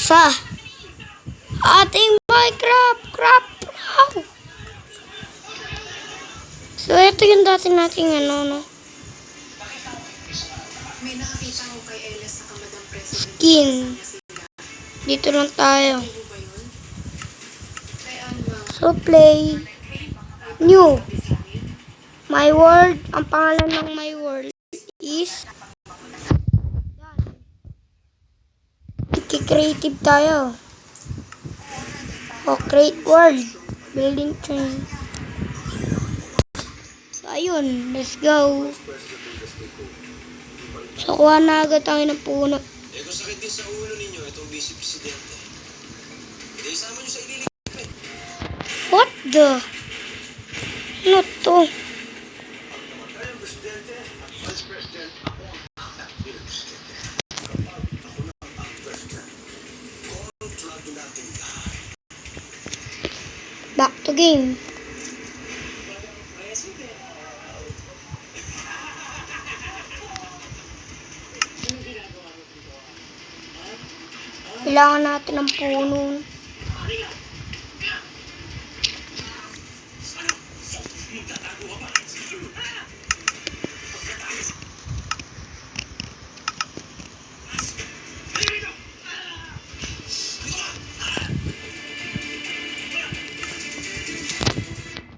sa ating Minecraft craft. So, ito yung dati nating no? Skin. Dito lang tayo. So, play. New. My world. Ang pangalan ng my world is Creative tayo. O, create world. Building train. So, ayun. Let's go. So, kuha na agad tayo ng puno. Eh, kung sakit din sa ulo ninyo, itong vice presidente. Hindi, isama nyo sa ililigay. What the? Ano to? Back to game. Kailangan natin ng puno.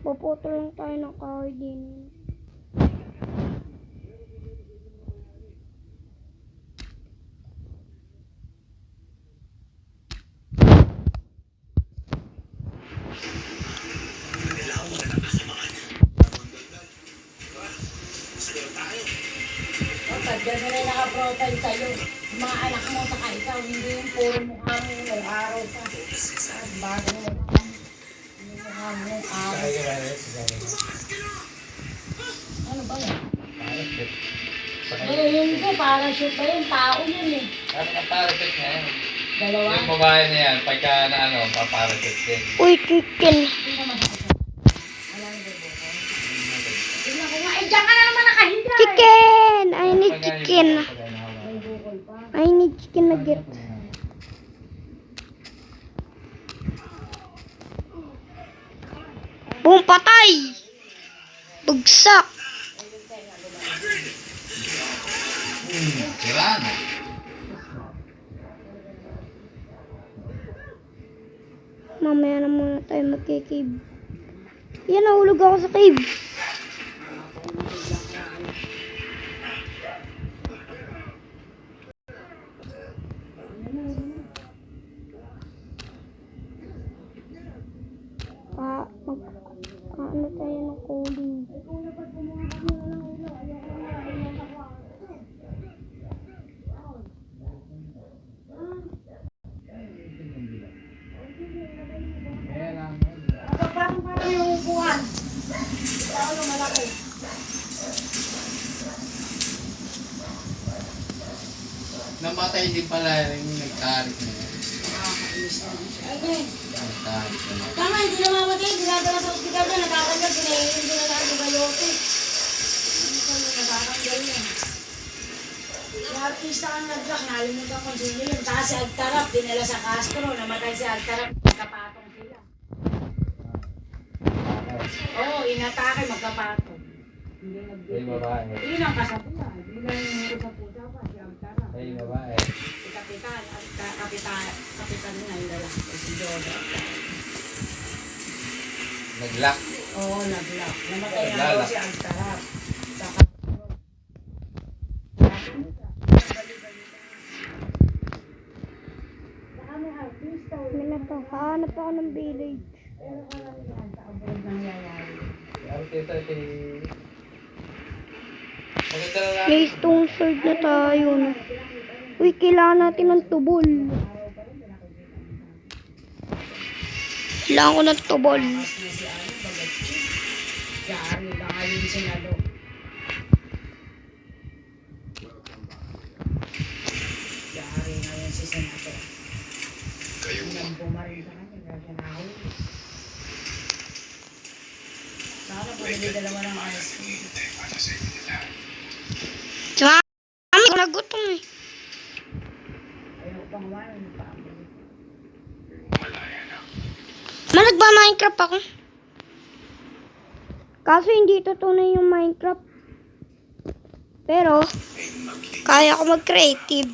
Puputo lang tayo ng kahoy din. Diyan na rin naka-profile sa'yo. Mga anak mo sa ikaw, hindi yung puro mukha mo nung araw pa. Bago mo yung mukha mo nung araw. Ano ba yan? Hindi, parachute ba yun? Tao yun eh. Ano ka parachute na yan? Dalawa? Yung babae na yan, pagka na paparachute din. Uy, chicken. Hindi naman ako. Alam mo ba ko? Tingnan ko nga, eh dyan ka na naman nakahiga eh. Chicken! I need chicken. May bukol pa. I need chicken nugget. Boom, patay! Bugsak! Sira na. Mamaya na muna tayo magkikib. Yan, nahulog ako sa cave. Ano tayo ng coding? Parang yung upuan. Ano malaki? Namatay din pala yung nagtarik na yan. Nakakainis na. Okay. Nagtarik na yan. Tama, hindi na mamatay. Dinadala sa ospital na nakakagad. Pinahihin din na lang yung bayote. Hindi ko yung nakakagad niya. Yung artista ang nag-block, nalimutan ko sino yun. Tsaka si Agtarap, dinala sa Castro. Namatay si Agtarap, magkapatong sila. Oo, inatake, magkapatong. Hindi Ay, babae. Yun ang kasabihan. Hindi na yung sa pusa pa, si Agtarap. Ay, babae. Si Kapitan, at Kapitan na yung lalaki, si Joda. Nag-lock. Oo, nag-lock. Namatay na Naglalak. daw si Agtarap. Saka, may artista. Minato, hahanap ako ng village. Pero alam yan, sa abroad nangyayari. Artista si... Maganda na lang. May stone sword na tayo. No? Uy, kailangan natin ng tubol. Kailangan ko ng tubol. Mas na si ano, Bagatchi. Yari lang ayun sinalo. Yari na yun si Senator. Nang bumaril sa kanya, kaya nahuli. Sana po hindi dalawa ng ice cream. Tsaka, kami ko nagutom eh. Ayaw pang wala, hindi pa ako. Nag-Minecraft ako. Kaso hindi ito tunay yung Minecraft. Pero, kaya ko mag-creative.